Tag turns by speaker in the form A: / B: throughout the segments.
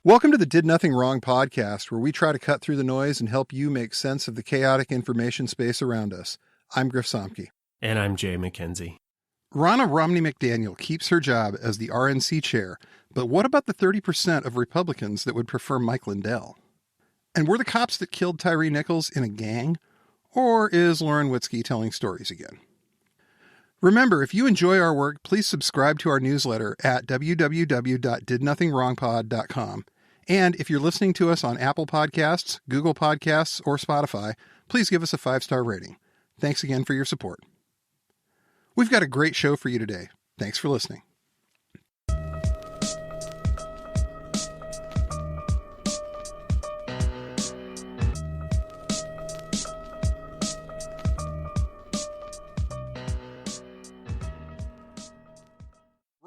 A: Welcome to the Did Nothing Wrong podcast, where we try to cut through the noise and help you make sense of the chaotic information space around us. I'm Griff Somke.
B: And I'm Jay McKenzie.
A: Ronna Romney McDaniel keeps her job as the RNC chair, but what about the 30% of Republicans that would prefer Mike Lindell? And were the cops that killed Tyre Nichols in a gang? Or is Lauren Witzke telling stories again? Remember, if you enjoy our work, please subscribe to our newsletter at www.didnothingwrongpod.com. And if you're listening to us on Apple Podcasts, Google Podcasts, or Spotify, please give us a 5-star rating. Thanks again for your support. We've got a great show for you today. Thanks for listening.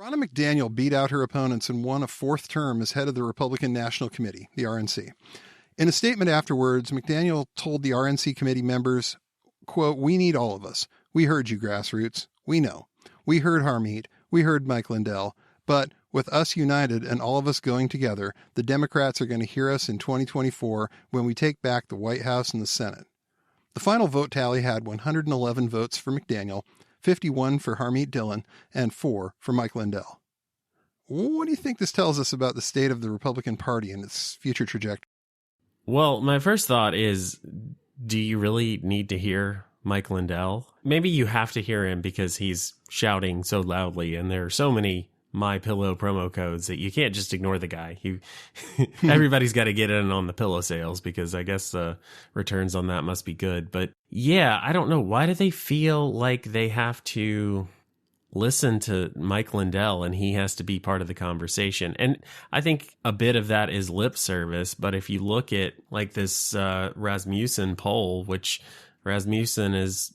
A: Ronna McDaniel beat out her opponents and won a fourth term as head of the Republican National Committee, the RNC. In a statement afterwards, McDaniel told the RNC committee members, quote, "We need all of us. We heard you, grassroots. We know. We heard Harmeet. We heard Mike Lindell. But with us united and all of us going together, the Democrats are going to hear us in 2024 when we take back the White House and the Senate." The final vote tally had 111 votes for McDaniel, 51 for Harmeet Dillon, and 4 for Mike Lindell. What do you think this tells us about the state of the Republican Party and its future trajectory?
B: Well, my first thought is, do you really need to hear Mike Lindell? Maybe you have to hear him because he's shouting so loudly, and there are so many My Pillow promo codes that you can't just ignore the guy. Everybody's got to get in on the pillow sales because I guess the returns on that must be good. But yeah, I don't know. Why do they feel like they have to listen to Mike Lindell and he has to be part of the conversation? And I think a bit of that is lip service. But if you look at like this Rasmussen poll, which Rasmussen is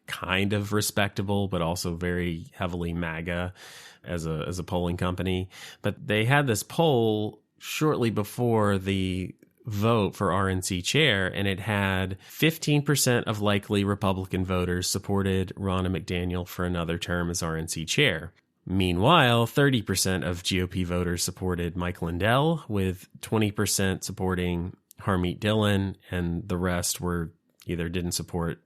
B: kind of respectable, but also very heavily MAGA as a polling company. But they had this poll shortly before the vote for RNC chair, and it had 15% of likely Republican voters supported Ronna McDaniel for another term as RNC chair. Meanwhile, 30% of GOP voters supported Mike Lindell, with 20% supporting Harmeet Dillon, and the rest were either didn't support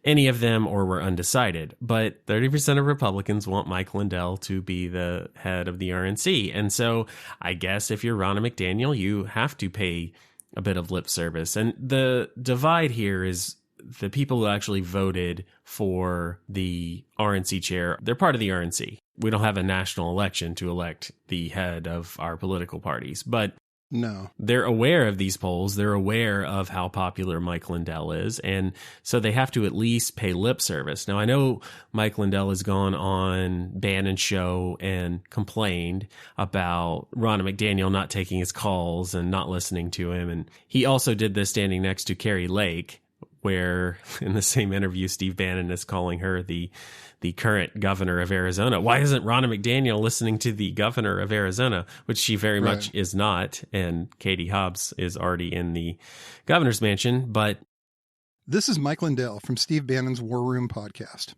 B: any of them or were undecided. But 30% of Republicans want Mike Lindell to be the head of the RNC. And so I guess if you're Ronna McDaniel, you have to pay a bit of lip service. And the divide here is the people who actually voted for the RNC chair, they're part of the RNC. We don't have a national election to elect the head of our political parties, but no, they're aware of these polls. They're aware of how popular Mike Lindell is. And so they have to at least pay lip service. Now, I know Mike Lindell has gone on Bannon's show and complained about Ronna McDaniel not taking his calls and not listening to him. And he also did this standing next to Kari Lake, where in the same interview, Steve Bannon is calling her the current governor of Arizona. Why isn't Ronna McDaniel listening to the governor of Arizona, which she very much is not. And Katie Hobbs is already in the governor's mansion. But
A: this is Mike Lindell from Steve Bannon's War Room podcast.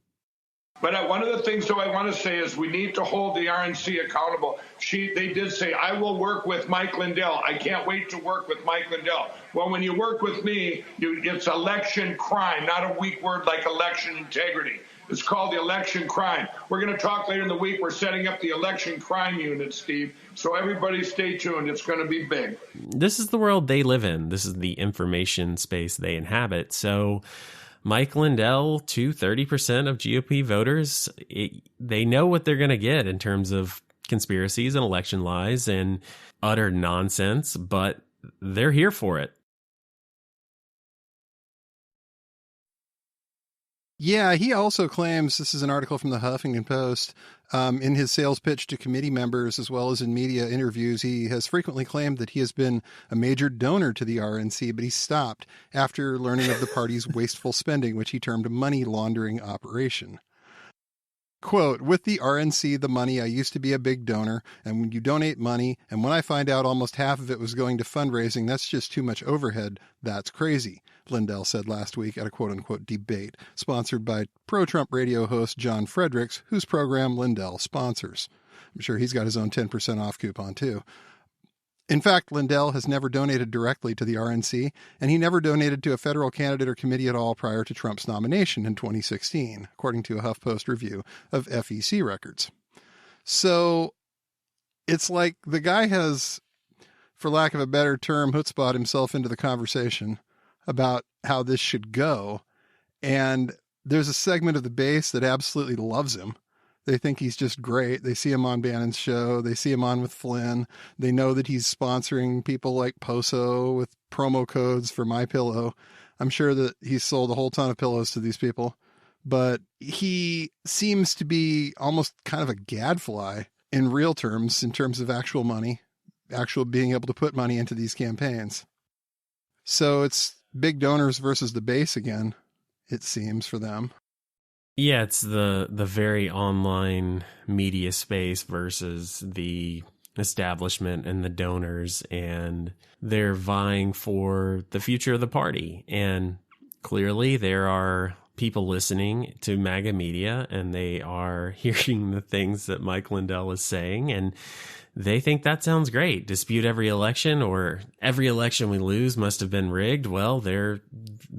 C: But one of the things that I want to say is we need to hold the RNC accountable. They did say, I will work with Mike Lindell. I can't wait to work with Mike Lindell. Well, when you work with me, it's election crime, not a weak word like election integrity. It's called the election crime. We're going to talk later in the week. We're setting up the election crime unit, Steve. So everybody stay tuned. It's going to be big.
B: This is the world they live in. This is the information space they inhabit. So Mike Lindell to 30% of GOP voters, they know what they're going to get in terms of conspiracies and election lies and utter nonsense, but they're here for it.
A: Yeah, he also claims, this is an article from the Huffington Post, in his sales pitch to committee members as well as in media interviews, he has frequently claimed that he has been a major donor to the RNC, but he stopped after learning of the party's wasteful spending, which he termed a money laundering operation. Quote, with the RNC, the money, I used to be a big donor, and when you donate money, and when I find out almost half of it was going to fundraising, that's just too much overhead. That's crazy, Lindell said last week at a quote-unquote debate sponsored by pro-Trump radio host John Fredericks, whose program Lindell sponsors. I'm sure he's got his own 10% off coupon, too. In fact, Lindell has never donated directly to the RNC, and he never donated to a federal candidate or committee at all prior to Trump's nomination in 2016, according to a HuffPost review of FEC records. So it's like the guy has, for lack of a better term, chutzpah'd himself into the conversation about how this should go. And there's a segment of the base that absolutely loves him. They think he's just great. They see him on Bannon's show. They see him on with Flynn. They know that he's sponsoring people like Poso with promo codes for MyPillow. I'm sure that he's sold a whole ton of pillows to these people. But he seems to be almost kind of a gadfly in real terms, in terms of actual money, actual being able to put money into these campaigns. So it's big donors versus the base again, it seems, for them.
B: Yeah, it's the very online media space versus the establishment and the donors, and they're vying for the future of the party. And clearly there are people listening to MAGA media, and they are hearing the things that Mike Lindell is saying, and they think that sounds great. Dispute every election, or every election we lose must have been rigged. Well, they're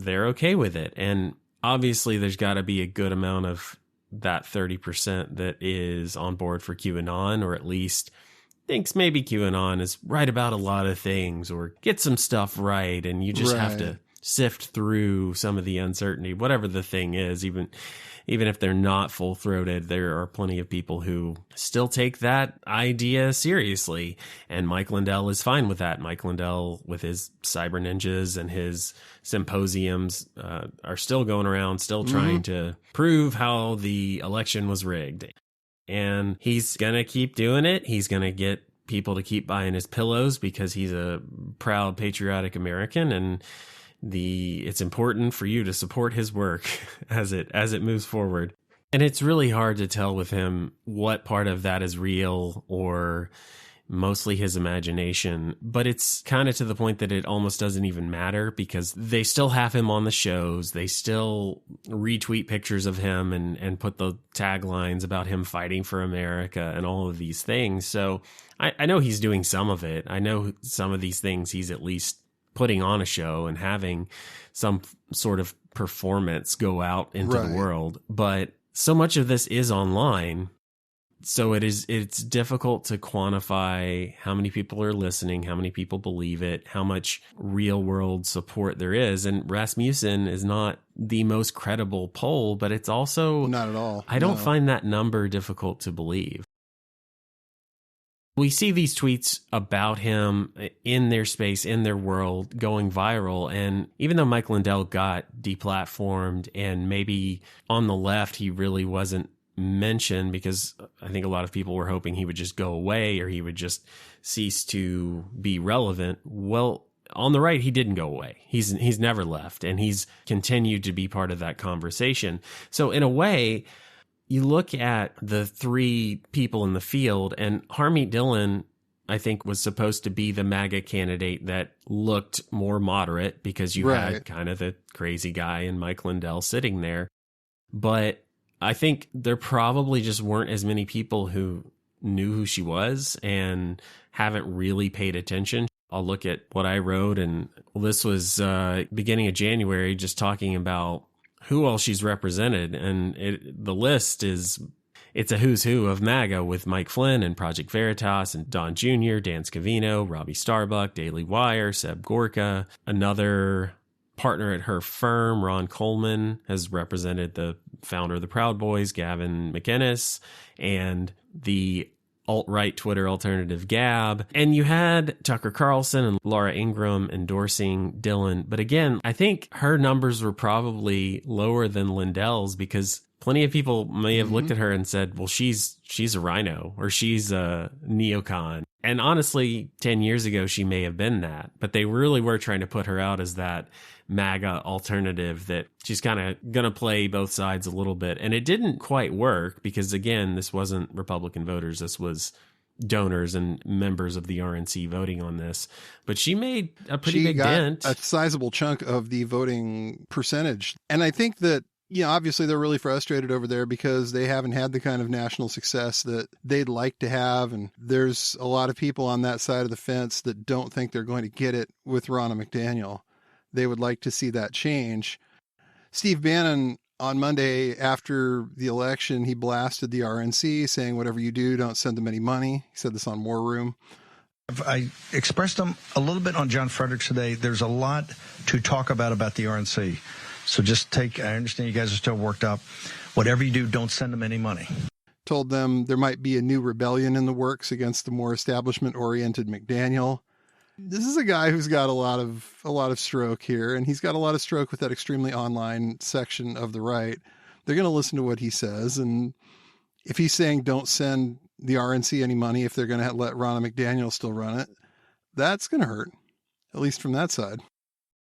B: okay with it. And obviously, there's got to be a good amount of that 30% that is on board for QAnon, or at least thinks maybe QAnon is right about a lot of things, or get some stuff right, and you just have to sift through some of the uncertainty, whatever the thing is. Even if they're not full-throated, there are plenty of people who still take that idea seriously, and Mike Lindell is fine with that. Mike Lindell, with his cyber ninjas and his symposiums, are still going around, still trying to prove how the election was rigged. And he's going to keep doing it. He's going to get people to keep buying his pillows because he's a proud, patriotic American, and it's important for you to support his work as it moves forward. And it's really hard to tell with him what part of that is real or mostly his imagination. But it's kind of to the point that it almost doesn't even matter, because they still have him on the shows. They still retweet pictures of him and put the taglines about him fighting for America and all of these things. So I know he's doing some of it. I know some of these things he's at least putting on a show and having some sort of performance go out into the world. But so much of this is online. So it's difficult to quantify how many people are listening, how many people believe it, how much real world support there is. And Rasmussen is not the most credible poll, but it's also
A: not at all.
B: I don't find that number difficult to believe. We see these tweets about him in their space, in their world, going viral. And even though Mike Lindell got deplatformed, and maybe on the left he really wasn't mentioned, because I think a lot of people were hoping he would just go away or he would just cease to be relevant. Well, on the right, he didn't go away. He's never left, and he's continued to be part of that conversation. So in a way, you look at the three people in the field, and Harmeet Dillon, I think, was supposed to be the MAGA candidate that looked more moderate, because you had kind of the crazy guy and Mike Lindell sitting there. But I think there probably just weren't as many people who knew who she was and haven't really paid attention. I'll look at what I wrote, and this was beginning of January, just talking about who all she's represented. And the list it's a who's who of MAGA, with Mike Flynn and Project Veritas and Don Jr., Dan Scavino, Robbie Starbuck, Daily Wire, Seb Gorka. Another partner at her firm, Ron Coleman, has represented the founder of the Proud Boys, Gavin McInnes, and the alt-right Twitter alternative Gab. And you had Tucker Carlson and Laura Ingraham endorsing Dillon. But again, I think her numbers were probably lower than Lindell's, because plenty of people may have looked at her and said, well, she's a rhino, or she's a neocon. And honestly, 10 years ago, she may have been that. But they really were trying to put her out as that MAGA alternative, that she's kind of going to play both sides a little bit. And it didn't quite work, because, again, this wasn't Republican voters. This was donors and members of the RNC voting on this. But she made a pretty big dent.
A: A sizable chunk of the voting percentage. And I think that Obviously they're really frustrated over there because they haven't had the kind of national success that they'd like to have. And there's a lot of people on that side of the fence that don't think they're going to get it with Ronna McDaniel. They would like to see that change. Steve Bannon, on Monday after the election, he blasted the RNC saying, whatever you do, don't send them any money. He said this on War Room.
D: I expressed them a little bit on John Fredericks today. There's a lot to talk about the RNC. So just I understand you guys are still worked up. Whatever you do, don't send them any money.
A: Told them there might be a new rebellion in the works against the more establishment-oriented McDaniel. This is a guy who's got a lot of stroke here, and he's got a lot of stroke with that extremely online section of the right. They're going to listen to what he says, and if he's saying don't send the RNC any money if they're going to let Ronna McDaniel still run it, that's going to hurt, at least from that side.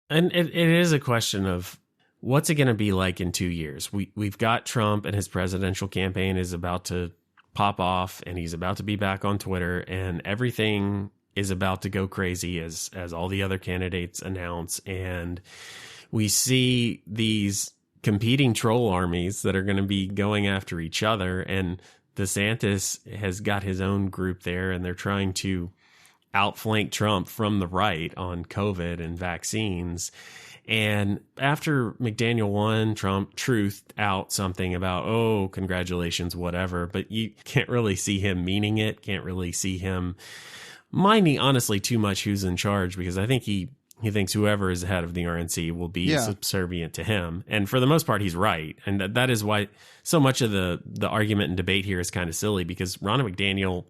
B: And it is a question of what's it going to be like in 2 years? We've got Trump, and his presidential campaign is about to pop off, and he's about to be back on Twitter, and everything is about to go crazy as all the other candidates announce. And we see these competing troll armies that are going to be going after each other. And DeSantis has got his own group there, and they're trying to outflank Trump from the right on COVID and vaccines. And after McDaniel won, Trump truthed out something about, oh, congratulations, whatever. But you can't really see him meaning it, can't really see him minding, honestly, too much who's in charge, because I think he thinks whoever is head of the RNC will be subservient to him. And for the most part, he's right. And that is why so much of the argument and debate here is kind of silly, because Ronna McDaniel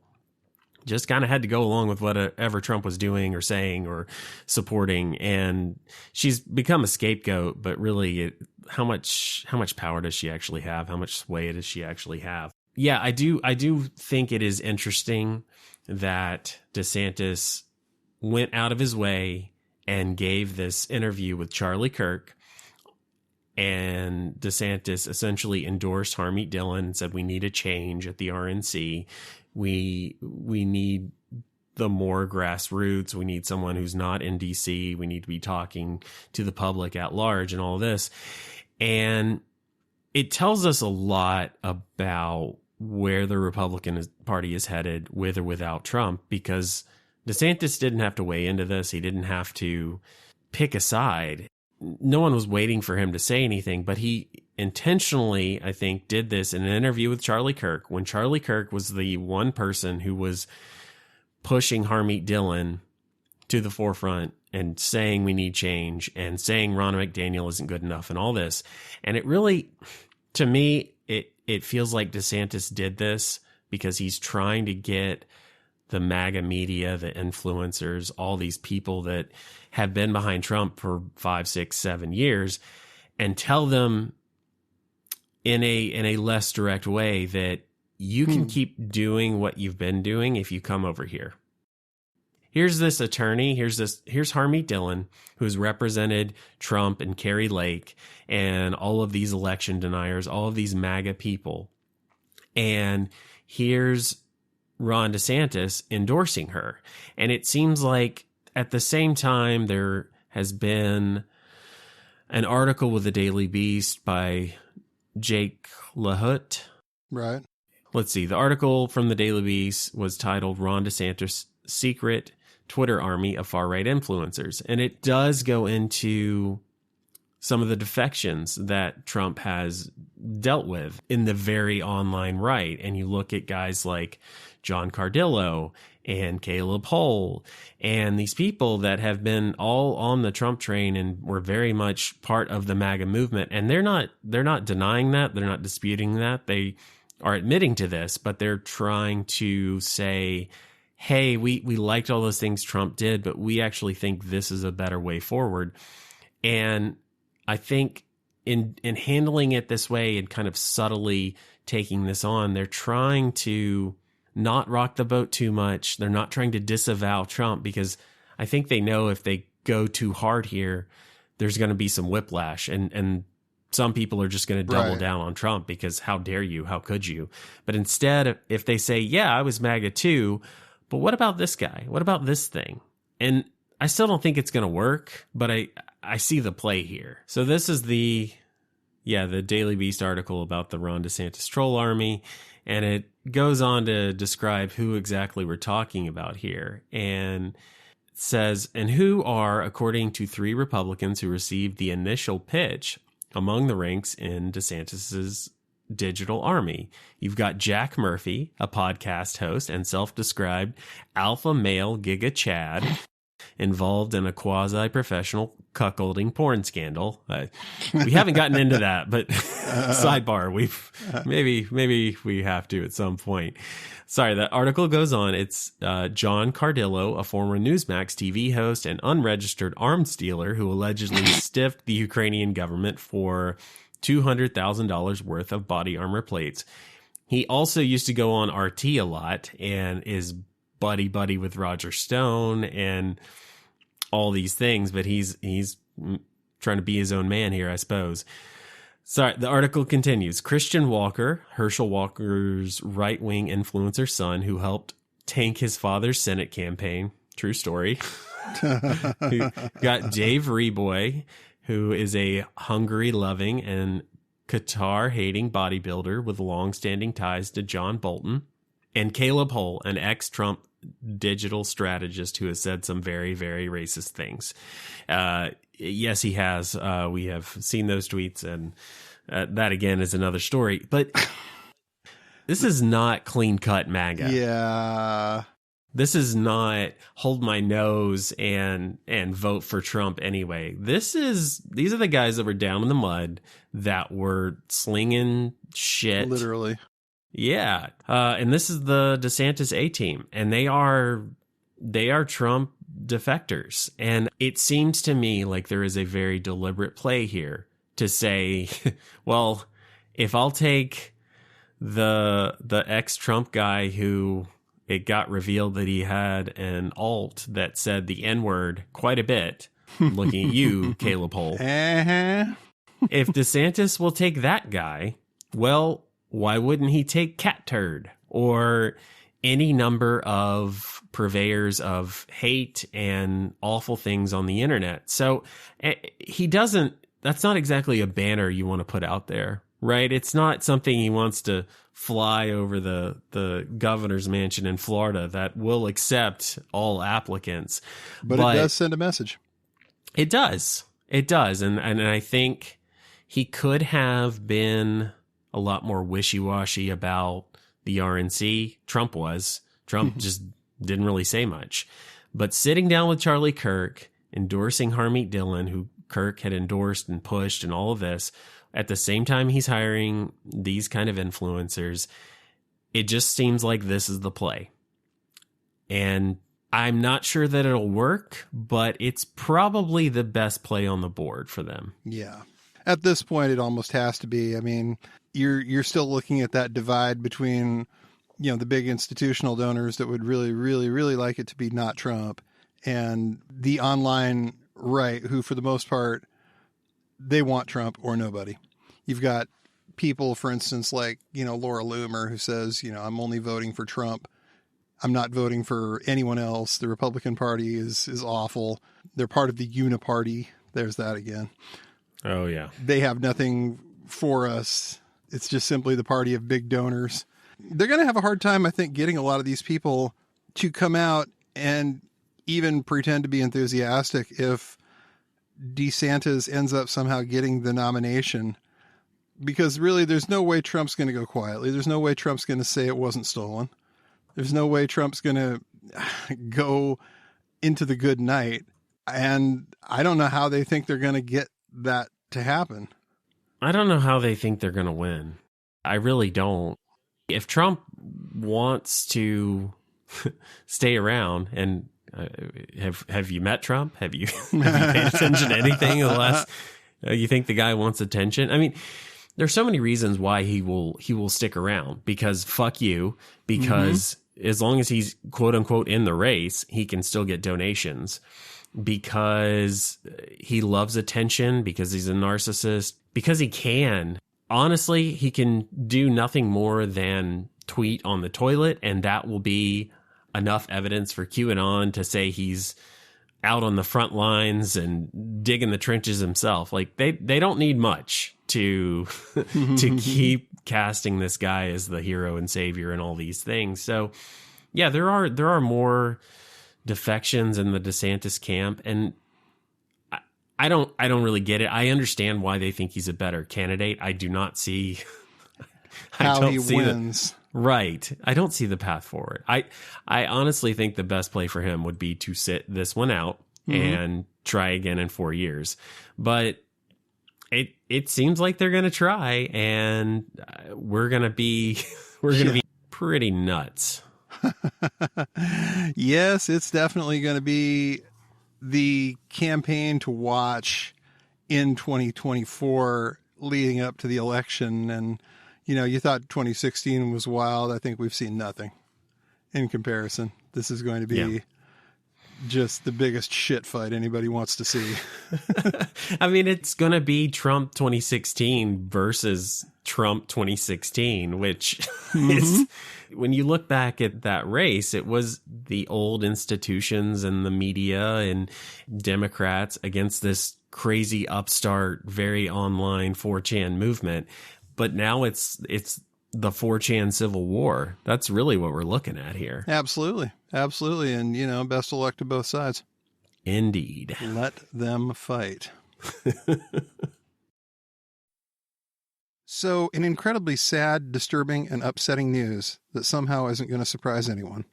B: just kind of had to go along with whatever Trump was doing or saying or supporting. And she's become a scapegoat, but really how much power does she actually have? How much sway does she actually have? Yeah, I do think it is interesting that DeSantis went out of his way and gave this interview with Charlie Kirk, and DeSantis essentially endorsed Harmeet Dillon and said, we need a change at the RNC. We need the more grassroots. We need someone who's not in DC. We need to be talking to the public at large and all this. And it tells us a lot about where the Republican Party is headed with or without Trump, because DeSantis didn't have to weigh into this. He didn't have to pick a side. No one was waiting for him to say anything, but he intentionally, I think, did this in an interview with Charlie Kirk, when Charlie Kirk was the one person who was pushing Harmeet Dillon to the forefront and saying we need change and saying Ronna McDaniel isn't good enough and all this. And it really, to me, it feels like DeSantis did this because he's trying to get the MAGA media, the influencers, all these people that have been behind Trump for 5, 6, 7 years, and tell them in a less direct way that you can keep doing what you've been doing if you come over here. Here's this attorney, here's Harmeet Dillon, who's represented Trump and Carrie Lake and all of these election deniers, all of these MAGA people. And here's Ron DeSantis endorsing her. And it seems like at the same time, there has been an article with the Daily Beast by Jake LaHood.
A: Right.
B: Let's see. The article from the Daily Beast was titled Ron DeSantis' Secret Twitter Army of Far-Right Influencers. And it does go into some of the defections that Trump has dealt with in the very online right. And you look at guys like John Cardillo and Caleb Hull and these people that have been all on the Trump train and were very much part of the MAGA movement. And they're not denying that. They're not disputing that. They are admitting to this, but they're trying to say, hey, we liked all those things Trump did, but we actually think this is a better way forward. And I think in handling it this way and kind of subtly taking this on, they're trying to not rock the boat too much. They're not trying to disavow Trump, because I think they know if they go too hard here, there's going to be some whiplash, and some people are just going to double down on Trump because how dare you? How could you? But instead, if they say, yeah, I was MAGA too, but what about this guy? What about this thing? And I still don't think it's going to work, but I see the play here. So this is the the Daily Beast article about the Ron DeSantis troll army, and it goes on to describe who exactly we're talking about here. And it says, and who are, according to 3 Republicans who received the initial pitch, among the ranks in DeSantis's digital army. You've got Jack Murphy, a podcast host and self-described alpha male Giga Chad, involved in a quasi-professional cuckolding porn scandal. We haven't gotten into that, but sidebar, maybe we have to at some point. Sorry, that article goes on. It's John Cardillo, a former Newsmax TV host and unregistered arms dealer who allegedly stiffed the Ukrainian government for $200,000 worth of body armor plates. He also used to go on RT a lot and is buddy with Roger Stone and all these things, but he's trying to be his own man here, I suppose. Sorry, the article continues. Christian Walker, Herschel Walker's right-wing influencer son, who helped tank his father's Senate campaign. True story. Got Dave Reboy, who is a Hungary-loving and Qatar-hating bodybuilder with long-standing ties to John Bolton. And Caleb Hull, an ex-Trump digital strategist who has said some very, very racist things. Yes, he has. We have seen those tweets, and that, again, is another story. But this is not clean-cut MAGA.
A: Yeah.
B: This is not hold my nose and vote for Trump anyway. These are the guys that were down in the mud, that were slinging shit.
A: Literally.
B: Yeah. And this is the DeSantis A team, and they are Trump defectors. And it seems to me like there is a very deliberate play here to say, well, if I'll take the ex-Trump guy who it got revealed that he had an alt that said the N-word quite a bit, looking at you, Caleb Hull. If DeSantis will take that guy, well, why wouldn't he take Cat Turd or any number of purveyors of hate and awful things on the internet? So he doesn't, that's not exactly a banner you want to put out there, right? It's not something he wants to fly over the governor's mansion in Florida that will accept all applicants.
A: But it does send a message.
B: It does. It does. And I think he could have been a lot more wishy-washy about the RNC. Trump was. Trump just didn't really say much. But sitting down with Charlie Kirk, endorsing Harmeet Dillon, who Kirk had endorsed and pushed and all of this, at the same time he's hiring these kind of influencers, it just seems like this is the play. And I'm not sure that it'll work, but it's probably the best play on the board for them.
A: Yeah. At this point, it almost has to be. I mean, you're still looking at that divide between, the big institutional donors that would really, really, really like it to be not Trump, and the online right, who for the most part, they want Trump or nobody. You've got people, for instance, like, Laura Loomer, who says, I'm only voting for Trump. I'm not voting for anyone else. The Republican Party is awful. They're part of the Uniparty. There's that again.
B: Oh, yeah.
A: They have nothing for us. It's just simply the party of big donors. They're going to have a hard time, I think, getting a lot of these people to come out and even pretend to be enthusiastic if DeSantis ends up somehow getting the nomination, because really there's no way Trump's going to go quietly. There's no way Trump's going to say it wasn't stolen. There's no way Trump's going to go into the good night. And I don't know how they think they're going to get that to happen.
B: I don't know how they think they're going to win. I really don't. If Trump wants to stay around, and have you met Trump? Have you paid attention to anything in the last? You think the guy wants attention? I mean, there's so many reasons why he will stick around, because fuck you, because as long as he's quote unquote in the race, he can still get donations, because he loves attention, because he's a narcissist, because he can. Honestly, he can do nothing more than tweet on the toilet, and that will be enough evidence for QAnon to say he's out on the front lines and digging the trenches himself. Like, they don't need much. to to keep casting this guy as the hero and savior and all these things. So yeah, there are more defections in the DeSantis camp, and I don't really get it. I understand why they think he's a better candidate. I do not see
A: how he wins.
B: Right. I don't see the path forward. I honestly think the best play for him would be to sit this one out and try again in 4 years. But it seems like they're going to try, and we're going to be pretty nuts.
A: Yes, it's definitely going to be the campaign to watch in 2024 leading up to the election. And you thought 2016 was wild. I think we've seen nothing in comparison. This is going to be just the biggest shit fight anybody wants to see.
B: I mean, it's going to be Trump 2016 versus Trump 2016, which is, when you look back at that race, it was the old institutions and the media and Democrats against this crazy upstart, very online 4chan movement. But now it's the 4chan Civil War. That's really what we're looking at here.
A: Absolutely. Absolutely. And, best of luck to both sides.
B: Indeed.
A: Let them fight. So, an incredibly sad, disturbing, and upsetting news that somehow isn't going to surprise anyone.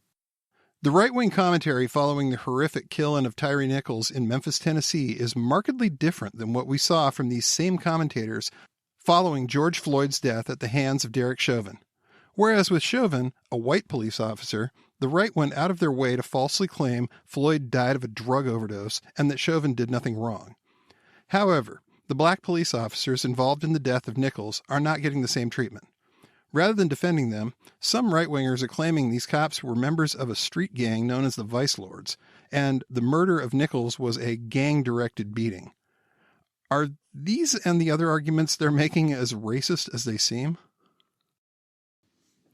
A: The right-wing commentary following the horrific killing of Tyre Nichols in Memphis, Tennessee is markedly different than what we saw from these same commentators following George Floyd's death at the hands of Derek Chauvin. Whereas with Chauvin, a white police officer, the right went out of their way to falsely claim Floyd died of a drug overdose and that Chauvin did nothing wrong. However, the black police officers involved in the death of Nichols are not getting the same treatment. Rather than defending them, some right-wingers are claiming these cops were members of a street gang known as the Vice Lords, and the murder of Nichols was a gang-directed beating. Are these and the other arguments they're making as racist as they seem?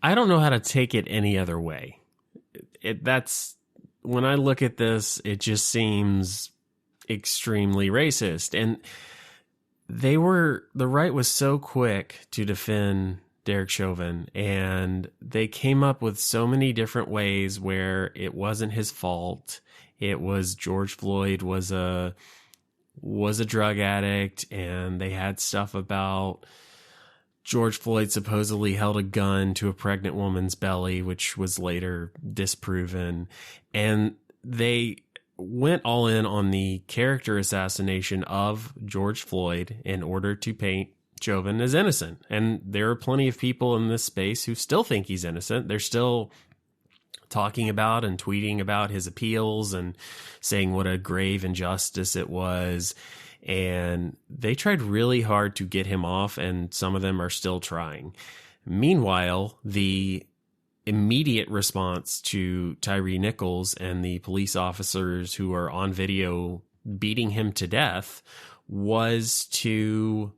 B: I don't know how to take it any other way. When I look at this, it just seems extremely racist. And the right was so quick to defend Derek Chauvin, and they came up with so many different ways where it wasn't his fault. It was George Floyd was a drug addict, and they had stuff about George Floyd supposedly held a gun to a pregnant woman's belly, which was later disproven. And they went all in on the character assassination of George Floyd in order to paint Chauvin as innocent. And there are plenty of people in this space who still think he's innocent. They're still talking about and tweeting about his appeals and saying what a grave injustice it was. And they tried really hard to get him off, and some of them are still trying. Meanwhile, the immediate response to Tyre Nichols and the police officers who are on video beating him to death was to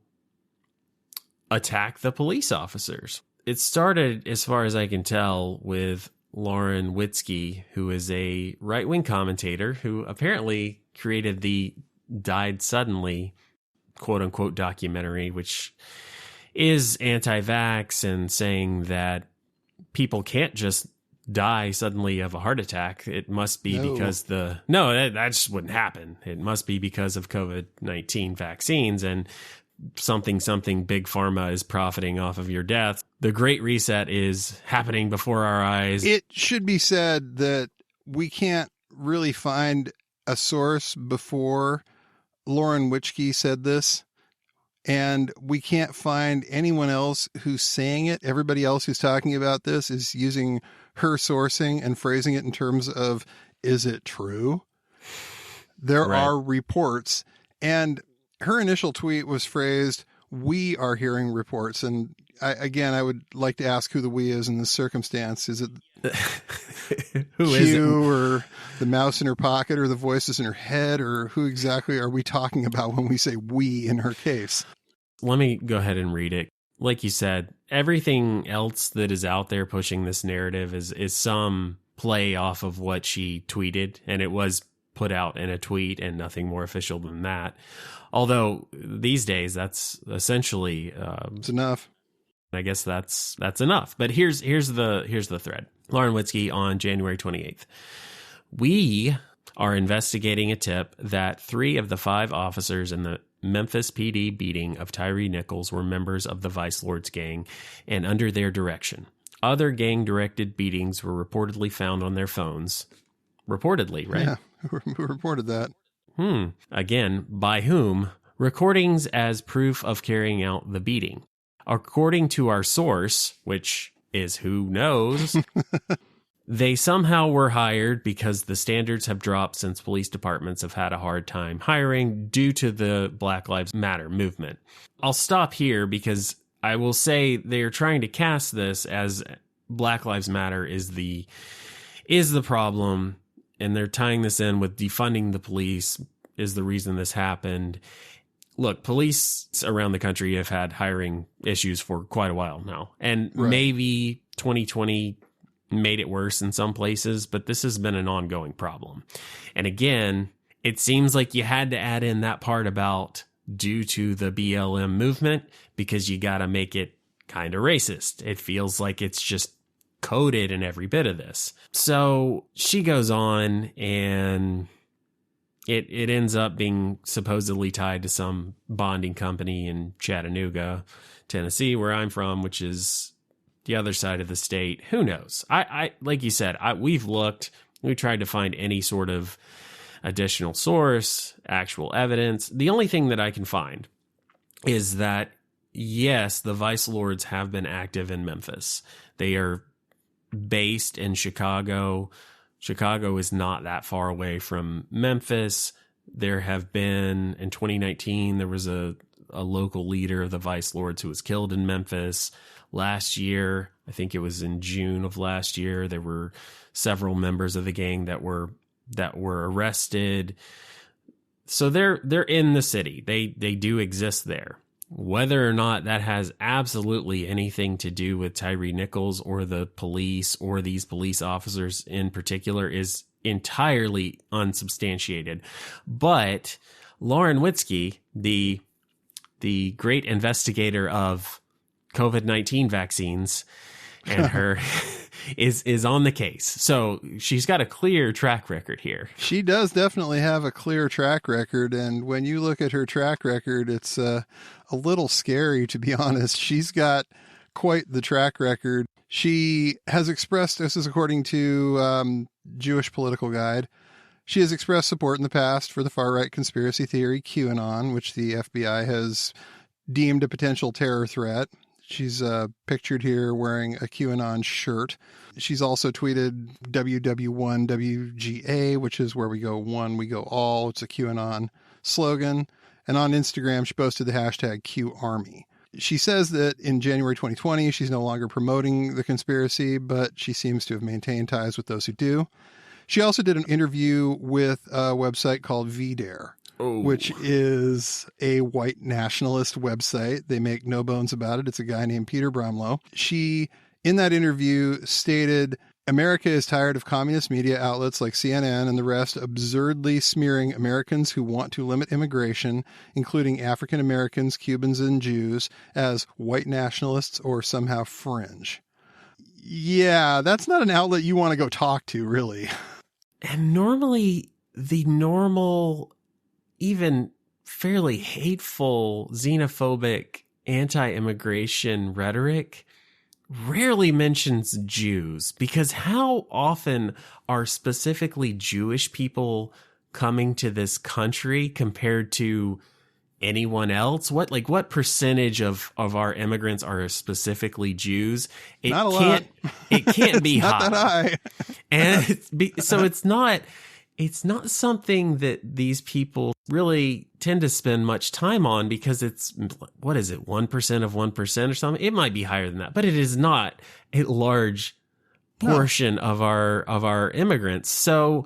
B: attack the police officers. It started, as far as I can tell, with Lauren Witzke, who is a right-wing commentator who apparently created the Died Suddenly, quote-unquote, documentary, which is anti-vax and saying that people can't just die suddenly of a heart attack. It must be because that just wouldn't happen. It must be because of COVID-19 vaccines and something big pharma is profiting off of your death. The Great Reset is happening before our eyes.
A: It should be said that we can't really find a source before Lauren Witzke said this, and we can't find anyone else who's saying it. Everybody else who's talking about this is using her sourcing and phrasing it in terms of, is it true? There are reports, and her initial tweet was phrased, we are hearing reports. And I would like to ask who the we is in this circumstance. Is it
B: who
A: Q
B: is it?
A: Or the mouse in her pocket or the voices in her head, or who exactly are we talking about when we say we in her case?
B: Let me go ahead and read it. Like you said, everything else that is out there pushing this narrative is some play off of what she tweeted, and it was put out in a tweet, and nothing more official than that. Although these days that's essentially
A: it's enough.
B: I guess that's enough. But here's the thread. Lauren Witzke on January 28th. We are investigating a tip that 3 of the 5 officers in the Memphis PD beating of Tyre Nichols were members of the Vice Lords gang and under their direction. Other gang-directed beatings were reportedly found on their phones. Reportedly, right?
A: Yeah, who reported that?
B: Again, by whom? Recordings as proof of carrying out the beating. According to our source, which is who knows, they somehow were hired because the standards have dropped since police departments have had a hard time hiring due to the Black Lives Matter movement. I'll stop here because I will say they're trying to cast this as Black Lives Matter is the problem, and they're tying this in with defunding the police is the reason this happened. Look, police around the country have had hiring issues for quite a while now, and maybe 2020 made it worse in some places, but this has been an ongoing problem. And again, it seems like you had to add in that part about due to the BLM movement because you got to make it kind of racist. It feels like it's just coded in every bit of this. So she goes on, and it ends up being supposedly tied to some bonding company in Chattanooga, Tennessee, where I'm from, which is the other side of the state. Who knows? I like you said, we've looked, we tried to find any sort of additional source, actual evidence. The only thing that I can find is that, yes, the Vice Lords have been active in Memphis. They are based in Chicago. Chicago is not that far away from Memphis. There have been, in 2019, there was a local leader of the Vice Lords who was killed in Memphis. Last year, I think it was in June of last year, there were several members of the gang that were arrested. So they're in the city. They do exist there. Whether or not that has absolutely anything to do with Tyre Nichols or the police or these police officers in particular is entirely unsubstantiated. But Lauren Witzke, the great investigator of COVID-19 vaccines, and her is on the case. So she's got a clear track record here.
A: She does definitely have a clear track record. And when you look at her track record, it's a little scary, to be honest. She's got quite the track record. She has expressed, this is according to Jewish Political Guide, she has expressed support in the past for the far-right conspiracy theory QAnon, which the FBI has deemed a potential terror threat. She's pictured here wearing a QAnon shirt. She's also tweeted WW1WGA, which is where we go one, we go all. It's a QAnon slogan. And on Instagram, she posted the hashtag QArmy. She says that in January 2020, she's no longer promoting the conspiracy, but she seems to have maintained ties with those who do. She also did an interview with a website called VDare. Which is a white nationalist website. They make no bones about it. It's a guy named Peter Bromlow. She, in that interview, stated, America is tired of communist media outlets like CNN and the rest absurdly smearing Americans who want to limit immigration, including African Americans, Cubans, and Jews, as white nationalists or somehow fringe. Yeah, that's not an outlet you want to go talk to, really.
B: And normally, the normal, even fairly hateful, xenophobic, anti-immigration rhetoric rarely mentions Jews, because how often are specifically Jewish people coming to this country compared to anyone else? What percentage of our immigrants are specifically Jews?
A: Not a lot.
B: It can't be
A: not
B: high.
A: That high.
B: And so it's not something that these people really tend to spend much time on, because it's, 1% of 1% or something? It might be higher than that, but it is not a large portion of our immigrants. So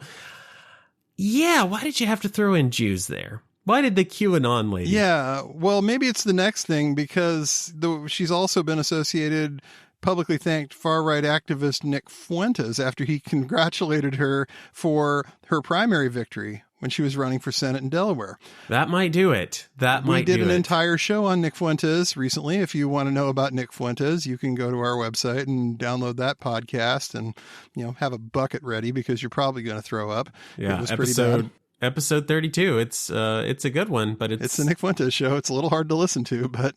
B: yeah, why did you have to throw in Jews there? Why did the QAnon lady?
A: Yeah, well, maybe it's the next thing, because she's also been associated publicly thanked far-right activist Nick Fuentes after he congratulated her for her primary victory when she was running for Senate in Delaware.
B: That might do it.
A: We did an entire show on Nick Fuentes recently. If you want to know about Nick Fuentes, you can go to our website and download that podcast and, have a bucket ready because you're probably going to throw up.
B: Yeah,
A: it was pretty bad.
B: Episode 32. It's a good one, but
A: it's the Nick Fuentes show. It's a little hard to listen to, but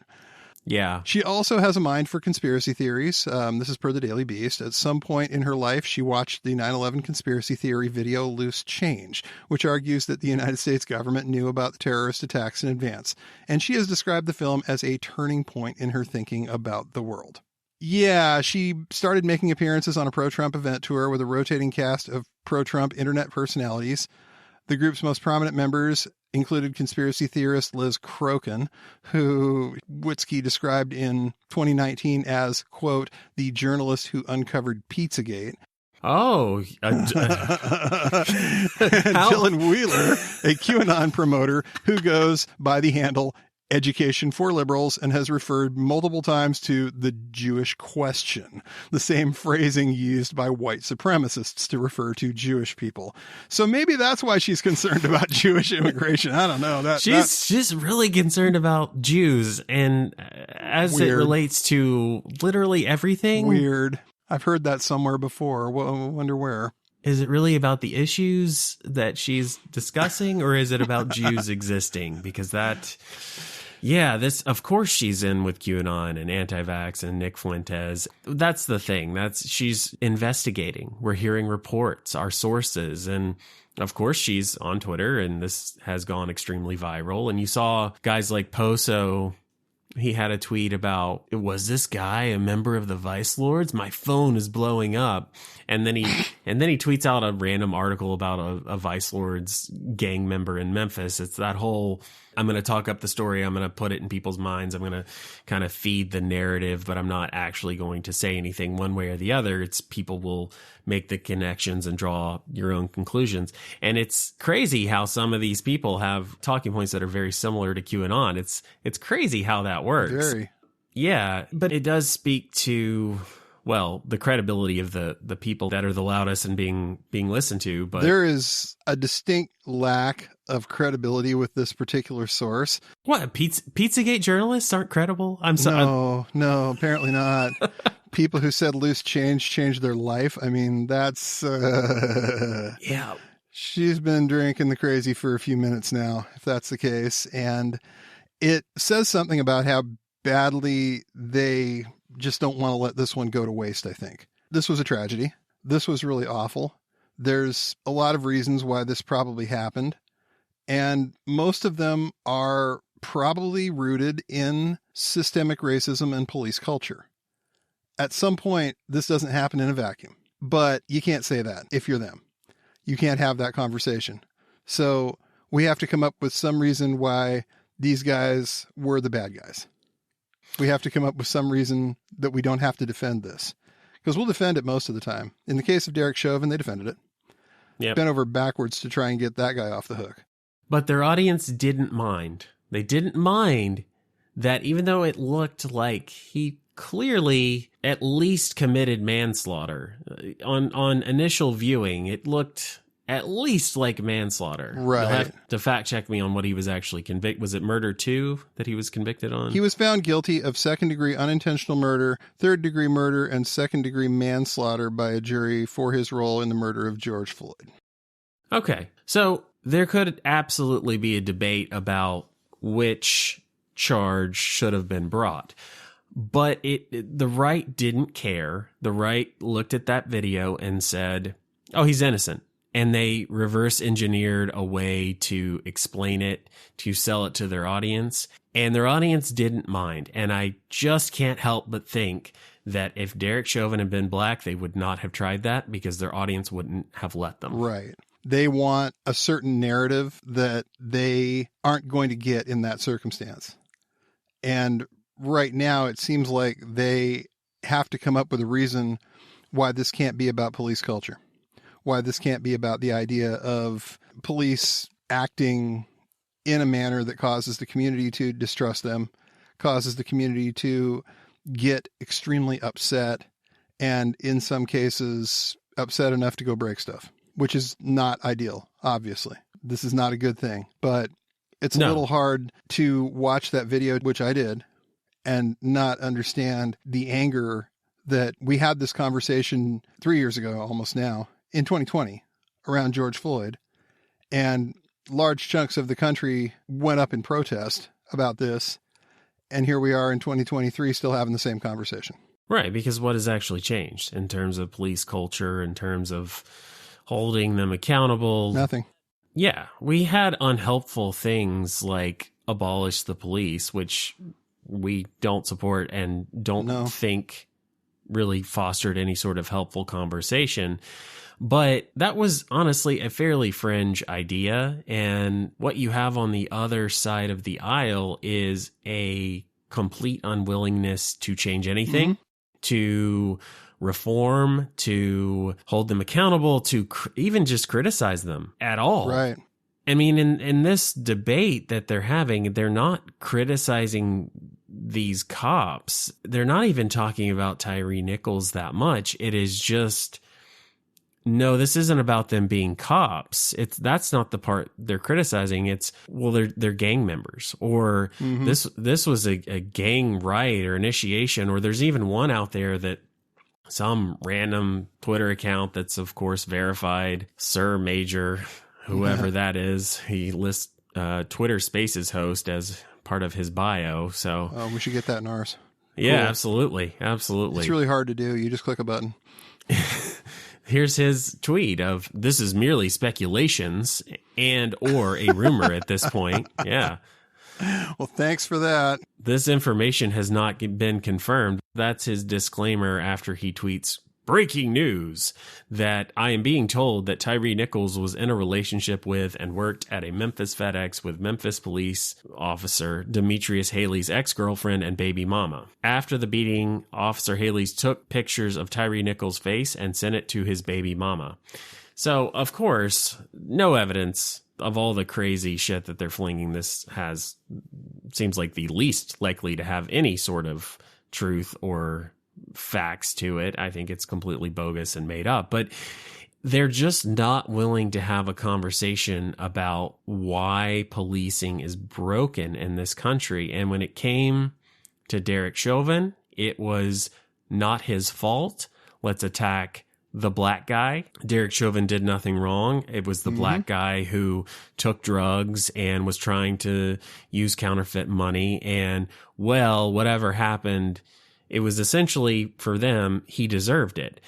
B: yeah.
A: She also has a mind for conspiracy theories. This is per the Daily Beast. At some point in her life, she watched the 9/11 conspiracy theory video Loose Change, which argues that the United States government knew about the terrorist attacks in advance. And she has described the film as a turning point in her thinking about the world. Yeah, she started making appearances on a pro-Trump event tour with a rotating cast of pro-Trump internet personalities. The group's most prominent members included conspiracy theorist Liz Crokin, who Witzke described in 2019 as, quote, the journalist who uncovered Pizzagate.
B: Oh.
A: Dylan Wheeler, a QAnon promoter who goes by the handle Education for Liberals and has referred multiple times to the Jewish question, the same phrasing used by white supremacists to refer to Jewish people. So maybe that's why she's concerned about Jewish immigration. I don't know.
B: She's really concerned about Jews, and as
A: Weird.
B: It relates to literally everything.
A: Weird. I've heard that somewhere before. Well, I wonder where.
B: Is it really about the issues that she's discussing, or is it about Jews existing? Because of course she's in with QAnon and anti-vax and Nick Fuentes. That's the thing. She's investigating. We're hearing reports, our sources, and of course she's on Twitter, and this has gone extremely viral. And you saw guys like Poso. He had a tweet about, was this guy a member of the Vice Lords? My phone is blowing up. And then he tweets out a random article about a Vice Lords gang member in Memphis. It's that whole, I'm going to talk up the story. I'm going to put it in people's minds. I'm going to kind of feed the narrative, but I'm not actually going to say anything one way or the other. It's people will make the connections and draw your own conclusions. And it's crazy how some of these people have talking points that are very similar to QAnon. It's crazy how that works.
A: Very.
B: Yeah, but it does speak to, well, the credibility of the people that are the loudest and being listened to. But
A: there is a distinct lack of credibility with this particular source.
B: What, Pizzagate journalists aren't credible? I'm sorry.
A: No, apparently not. People who said Loose Change changed their life. I mean, that's
B: yeah.
A: She's been drinking the crazy for a few minutes now, if that's the case. And it says something about how badly they just don't want to let this one go to waste, I think. This was a tragedy. This was really awful. There's a lot of reasons why this probably happened. And most of them are probably rooted in systemic racism and police culture. At some point, this doesn't happen in a vacuum. But you can't say that if you're them. You can't have that conversation. So we have to come up with some reason why these guys were the bad guys. We have to come up with some reason that we don't have to defend this. Because we'll defend it most of the time. In the case of Derek Chauvin, they defended it.
B: Yep.
A: Bent over backwards to try and get that guy off the hook.
B: But their audience didn't mind. They didn't mind that even though it looked like he clearly at least committed manslaughter. On initial viewing, it looked at least like manslaughter.
A: Right.
B: You'll have to fact check me on what he was actually convicted. Was it murder 2 that he was convicted on?
A: He was found guilty of second-degree unintentional murder, third-degree murder, and second-degree manslaughter by a jury for his role in the murder of George Floyd.
B: Okay. So there could absolutely be a debate about which charge should have been brought. But the right didn't care. The right looked at that video and said, oh, he's innocent. And they reverse engineered a way to explain it, to sell it to their audience. And their audience didn't mind. And I just can't help but think that if Derek Chauvin had been black, they would not have tried that because their audience wouldn't have let them.
A: Right. They want a certain narrative that they aren't going to get in that circumstance. And right now, it seems like they have to come up with a reason why this can't be about police culture, why this can't be about the idea of police acting in a manner that causes the community to distrust them, causes the community to get extremely upset, and in some cases upset enough to go break stuff, which is not ideal, obviously. This is not a good thing, but it's a little hard to watch that video, which I did, and not understand the anger that we had this conversation 3 years ago, almost now, in 2020, around George Floyd. And large chunks of the country went up in protest about this. And here we are in 2023 still having the same conversation.
B: Right, because what has actually changed in terms of police culture, in terms of holding them accountable?
A: Nothing.
B: Yeah, we had unhelpful things like abolish the police, which we don't support and don't think really fostered any sort of helpful conversation. But that was honestly a fairly fringe idea. And what you have on the other side of the aisle is a complete unwillingness to change anything, to reform, to hold them accountable, to even just criticize them at all.
A: Right.
B: I mean, in this debate that they're having, they're not criticizing these cops. They're not even talking about Tyre Nichols that much. It is just, no, this isn't about them being cops. That's not the part they're criticizing. It's, well, they're gang members, or this was a gang riot or initiation, or there's even one out there that some random Twitter account that's of course verified, Sir Major, whoever that is. He lists Twitter Spaces host as part of his bio. So
A: we should get that in ours.
B: Yeah,
A: Cool.
B: Absolutely.
A: It's really hard to do. You just click a button.
B: Here's his tweet of, this is merely speculations and or a rumor at this point. Yeah.
A: Well, thanks for that.
B: This information has not been confirmed. That's his disclaimer after he tweets, breaking news, that I am being told that Tyre Nichols was in a relationship with and worked at a Memphis FedEx with Memphis police officer Demetrius Haley's ex-girlfriend and baby mama. After the beating, Officer Haley's took pictures of Tyre Nichols' face and sent it to his baby mama. So, of course, no evidence of all the crazy shit that they're flinging. This seems like the least likely to have any sort of truth or facts to it. I think it's completely bogus and made up, but they're just not willing to have a conversation about why policing is broken in this country. And when it came to Derek Chauvin, it was not his fault. Let's attack the black guy. Derek Chauvin did nothing wrong. It was the black guy who took drugs and was trying to use counterfeit money. And, well, whatever happened, it was essentially, for them, he deserved it.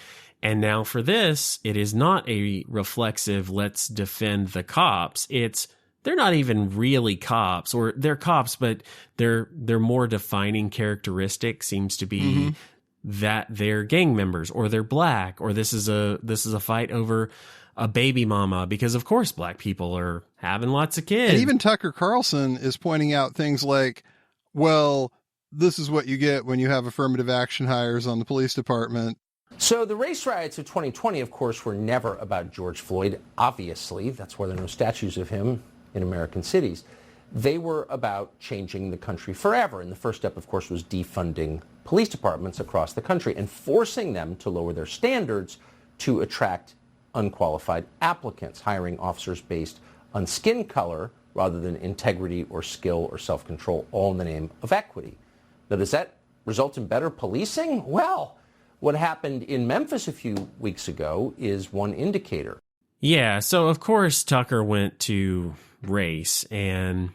B: And now for this, it is not a reflexive, let's defend the cops. It's, they're not even really cops, or they're cops, but their more defining characteristic seems to be that they're gang members, or they're black, or this is a fight over a baby mama, because of course black people are having lots of kids.
A: And even Tucker Carlson is pointing out things like, well, this is what you get when you have affirmative action hires on the police department.
E: So the race riots of 2020, of course, were never about George Floyd. Obviously, that's why there are no statues of him in American cities. They were about changing the country forever. And the first step, of course, was defunding police departments across the country and forcing them to lower their standards to attract unqualified applicants, hiring officers based on skin color rather than integrity or skill or self-control, all in the name of equity. Now, does that result in better policing? Well, what happened in Memphis a few weeks ago is one indicator.
B: Yeah, so of course Tucker went to race, and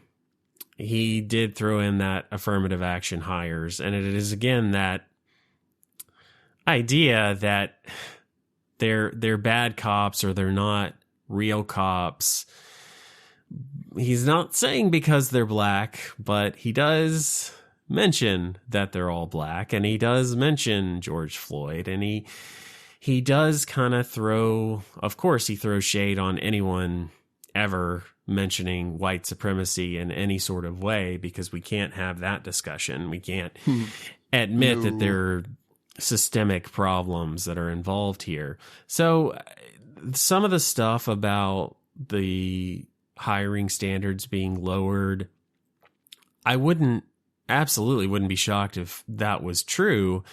B: he did throw in that affirmative action hires. And it is, again, that idea that they're bad cops or they're not real cops. He's not saying because they're black, but he does mention that they're all black, and he does mention George Floyd, and he does kind of throw, of course he throws shade on anyone ever mentioning white supremacy in any sort of way, because we can't have that discussion. We can't admit that there are systemic problems that are involved here. So some of the stuff about the hiring standards being lowered, I wouldn't absolutely wouldn't be shocked if that was true,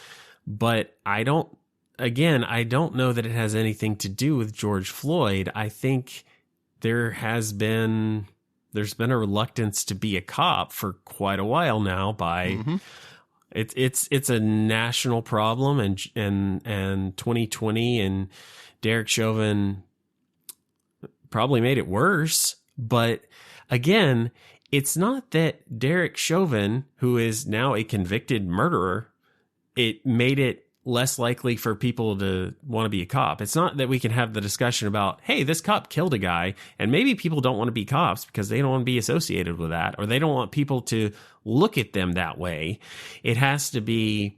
B: but I don't know that it has anything to do with George Floyd. I think there's been a reluctance to be a cop for quite a while now by it's a national problem, and 2020 and Derek Chauvin probably made it worse. But again, it's not that Derek Chauvin, who is now a convicted murderer, it made it less likely for people to want to be a cop. It's not that we can have the discussion about, hey, this cop killed a guy, and maybe people don't want to be cops because they don't want to be associated with that, or they don't want people to look at them that way. It has to be,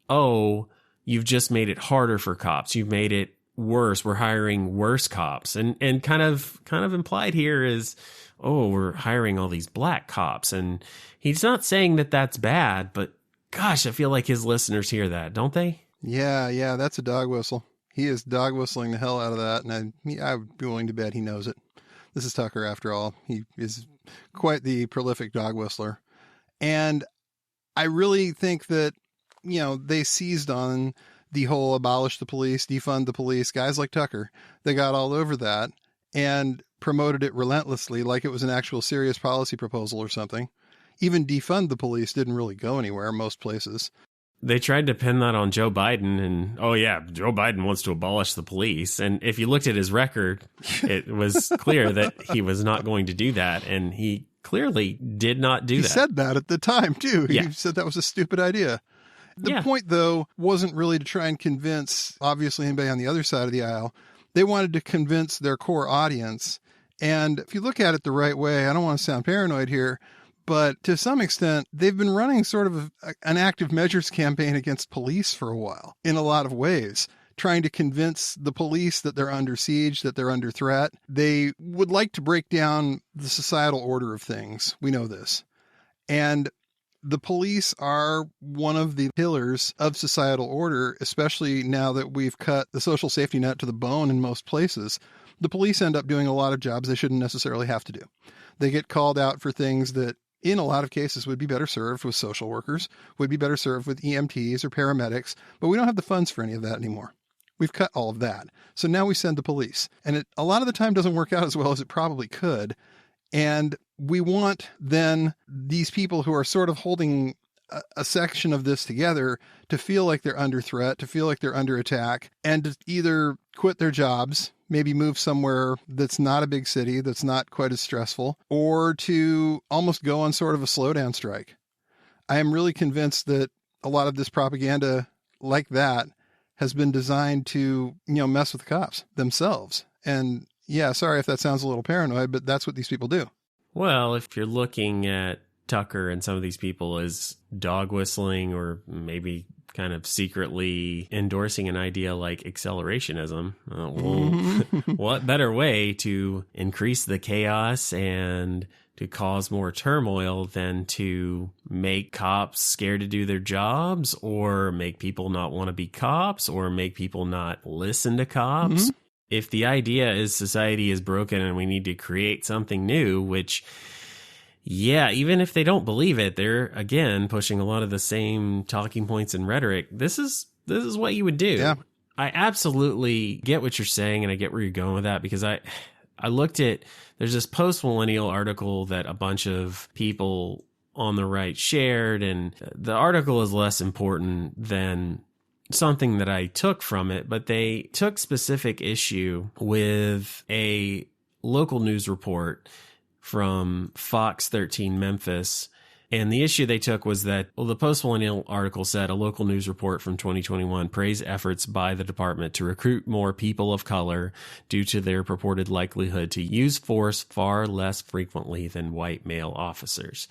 B: oh, you've just made it harder for cops. You've made it worse. We're hiring worse cops. And kind of implied here is, oh, we're hiring all these black cops. And he's not saying that that's bad, but gosh, I feel like his listeners hear that, don't they?
A: Yeah, that's a dog whistle. He is dog whistling the hell out of that, and I would be willing to bet he knows it. This is Tucker, after all. He is quite the prolific dog whistler. And I really think that, they seized on the whole abolish the police, defund the police. Guys like Tucker, they got all over that and promoted it relentlessly like it was an actual serious policy proposal or something. Even defund the police didn't really go anywhere most places.
B: They tried to pin that on Joe Biden, and oh yeah, Joe Biden wants to abolish the police. And if you looked at his record, it was clear that he was not going to do that, and he clearly did not do that.
A: He said that at the time too.
B: Yeah.
A: He said that was a stupid idea. The point, though, wasn't really to try and convince, obviously, anybody on the other side of the aisle. They wanted to convince their core audience. And if you look at it the right way, I don't want to sound paranoid here, but to some extent, they've been running sort of an active measures campaign against police for a while, in a lot of ways, trying to convince the police that they're under siege, that they're under threat. They would like to break down the societal order of things. We know this. And the police are one of the pillars of societal order, especially now that we've cut the social safety net to the bone in most places. The police end up doing a lot of jobs they shouldn't necessarily have to do. They get called out for things that in a lot of cases would be better served with social workers, would be better served with EMTs or paramedics, but we don't have the funds for any of that anymore. We've cut all of that. So now we send the police. And it a lot of the time doesn't work out as well as it probably could. And we want then these people who are sort of holding a section of this together to feel like they're under threat, to feel like they're under attack, and to either quit their jobs, maybe move somewhere that's not a big city, that's not quite as stressful, or to almost go on sort of a slowdown strike. I am really convinced that a lot of this propaganda like that has been designed to, mess with the cops themselves. And yeah, sorry if that sounds a little paranoid, but that's what these people do.
B: Well, if you're looking at Tucker and some of these people as dog whistling or maybe kind of secretly endorsing an idea like accelerationism, what better way to increase the chaos and to cause more turmoil than to make cops scared to do their jobs, or make people not want to be cops, or make people not listen to cops? If the idea is society is broken and we need to create something new, which, yeah, even if they don't believe it, they're, again, pushing a lot of the same talking points and rhetoric. This is what you would do.
A: Yeah.
B: I absolutely get what you're saying, and I get where you're going with that, because I looked at, there's this post-millennial article that a bunch of people on the right shared, and the article is less important than something that I took from it, but they took specific issue with a local news report from Fox 13 Memphis. And the issue they took was that, the post-millennial article said a local news report from 2021 praised efforts by the department to recruit more people of color due to their purported likelihood to use force far less frequently than white male officers.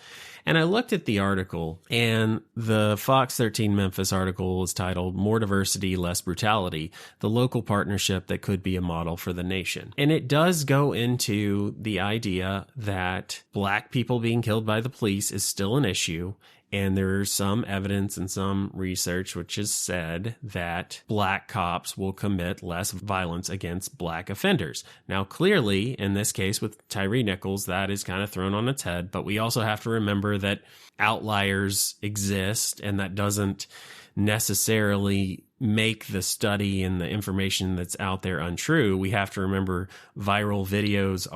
B: And I looked at the article, and the Fox 13 Memphis article is titled More Diversity, Less Brutality, the local partnership that could be a model for the nation. And it does go into the idea that black people being killed by the police is still an issue, And there's some evidence and some research which has said that black cops will commit less violence against black offenders. Now, clearly, in this case with Tyre Nichols, that is kind of thrown on its head. But we also have to remember that outliers exist, and that doesn't necessarily make the study and the information that's out there untrue. We have to remember viral videos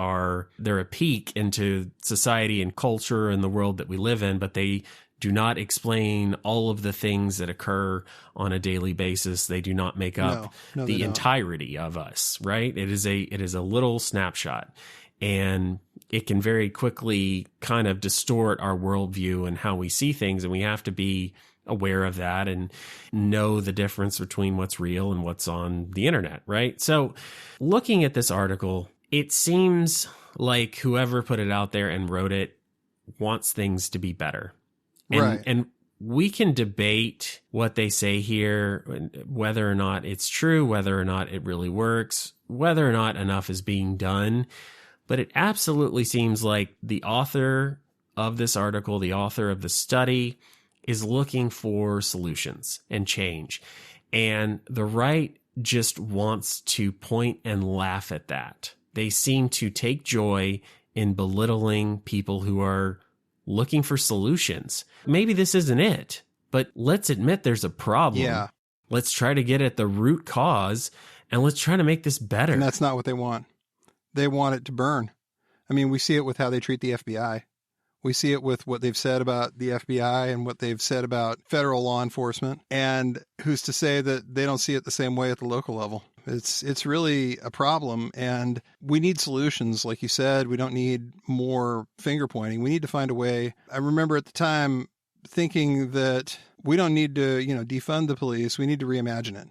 B: they're a peek into society and culture and the world that we live in, but they do not explain all of the things that occur on a daily basis. They do not make up the entirety of us, right? It is a little snapshot, and it can very quickly kind of distort our worldview and how we see things. And we have to be aware of that and know the difference between what's real and what's on the internet, right? So looking at this article, it seems like whoever put it out there and wrote it wants things to be better. And we can debate what they say here, whether or not it's true, whether or not it really works, whether or not enough is being done. But it absolutely seems like the author of this article, the author of the study, is looking for solutions and change. And the right just wants to point and laugh at that. They seem to take joy in belittling people who are looking for solutions. Maybe this isn't it, but let's admit there's a problem.
A: Yeah.
B: Let's try to get at the root cause, and let's try to make this better.
A: And that's not what they want. They want it to burn. I mean, we see it with how they treat the FBI. We see it with what they've said about the FBI and what they've said about federal law enforcement. And who's to say that they don't see it the same way at the local level? It's really a problem, and we need solutions. Like you said, we don't need more finger pointing. We need to find a way. I remember at the time thinking that we don't need to, defund the police. We need to reimagine it.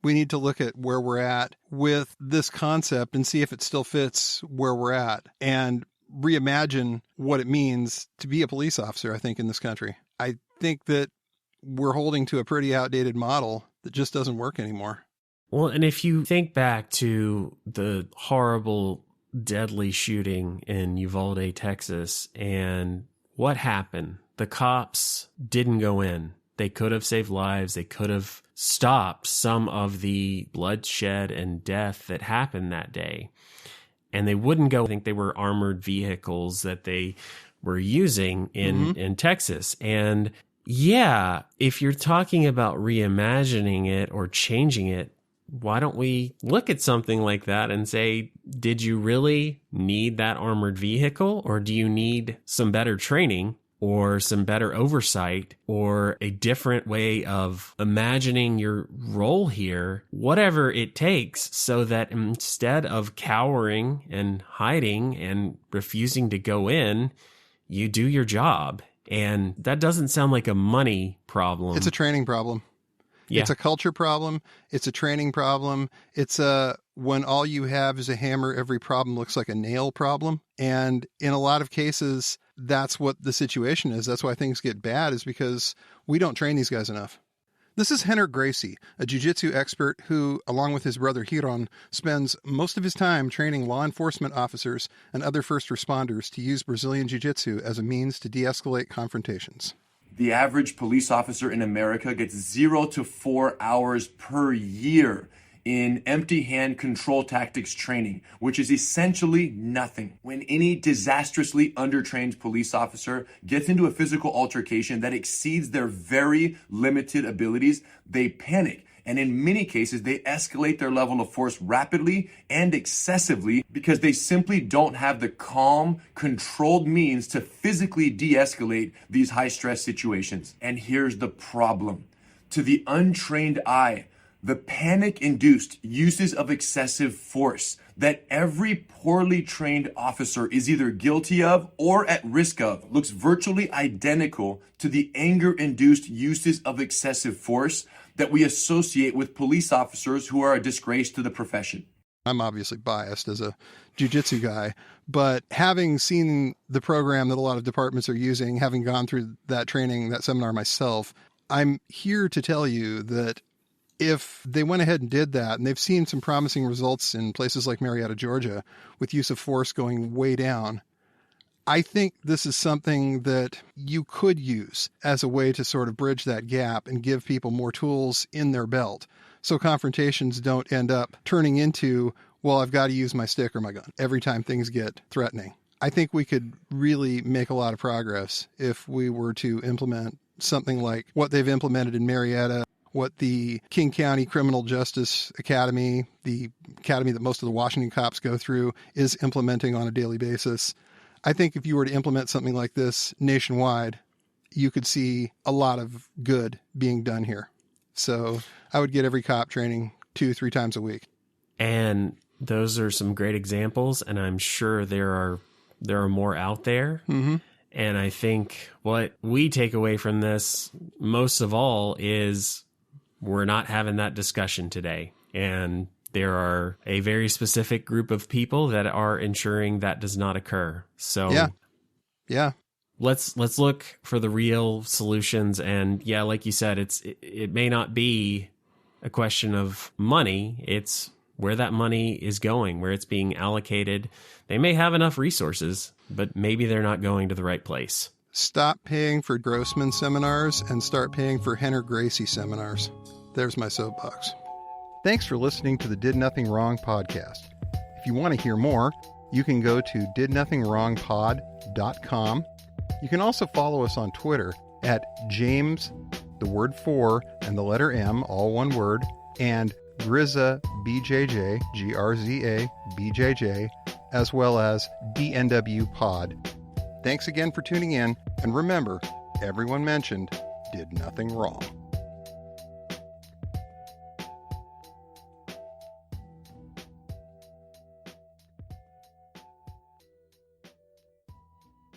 A: We need to look at where we're at with this concept and see if it still fits where we're at, and reimagine what it means to be a police officer, I think, in this country. I think that we're holding to a pretty outdated model that just doesn't work anymore.
B: Well, and if you think back to the horrible, deadly shooting in Uvalde, Texas, and what happened, the cops didn't go in. They could have saved lives. They could have stopped some of the bloodshed and death that happened that day. And they wouldn't go. I think they were armored vehicles that they were using in Texas. And yeah, if you're talking about reimagining it or changing it, why don't we look at something like that and say, did you really need that armored vehicle, or do you need some better training or some better oversight or a different way of imagining your role here, whatever it takes, so that instead of cowering and hiding and refusing to go in, you do your job. And that doesn't sound like a money problem.
A: It's a training problem. Yeah. It's a culture problem. It's a training problem. It's when all you have is a hammer, every problem looks like a nail problem. And in a lot of cases, that's what the situation is. That's why things get bad, is because we don't train these guys enough. This is Henner Gracie, a jiu-jitsu expert who, along with his brother Hiron, spends most of his time training law enforcement officers and other first responders to use Brazilian jiu-jitsu as a means to de-escalate confrontations.
F: The average police officer in America gets 0 to 4 hours per year in empty hand control tactics training, which is essentially nothing. When any disastrously undertrained police officer gets into a physical altercation that exceeds their very limited abilities, they panic. And in many cases, they escalate their level of force rapidly and excessively because they simply don't have the calm, controlled means to physically de-escalate these high-stress situations. And here's the problem. To the untrained eye, the panic-induced uses of excessive force that every poorly trained officer is either guilty of or at risk of looks virtually identical to the anger-induced uses of excessive force that we associate with police officers who are a disgrace to the profession.
A: I'm obviously biased as a jiu-jitsu guy, but having seen the program that a lot of departments are using, having gone through that training, that seminar myself, I'm here to tell you that if they went ahead and did that, and they've seen some promising results in places like Marietta, Georgia, with use of force going way down, I think this is something that you could use as a way to sort of bridge that gap and give people more tools in their belt. So confrontations don't end up turning into, well, I've got to use my stick or my gun every time things get threatening. I think we could really make a lot of progress if we were to implement something like what they've implemented in Marietta, what the King County Criminal Justice Academy, the academy that most of the Washington cops go through, is implementing on a daily basis. I think if you were to implement something like this nationwide, you could see a lot of good being done here. So I would get every cop training 2-3 times a week.
B: And those are some great examples, and I'm sure there are more out there. Mm-hmm. And I think what we take away from this most of all is we're not having that discussion today. And there are a very specific group of people that are ensuring that does not occur. So
A: yeah.
B: Let's look for the real solutions. And yeah, like you said, it may not be a question of money. It's where that money is going, where it's being allocated. They may have enough resources, but maybe they're not going to the right place.
A: Stop paying for Grossman seminars and start paying for Henner Gracie seminars. There's my soapbox. Thanks for listening to the Did Nothing Wrong podcast. If you want to hear more, you can go to didnothingwrongpod.com. You can also follow us on Twitter at James, the word 4, and the letter M, all one word, and Grizza BJJ, Grza BJJ, as well as DNW Pod. Thanks again for tuning in, and remember, everyone mentioned did nothing wrong.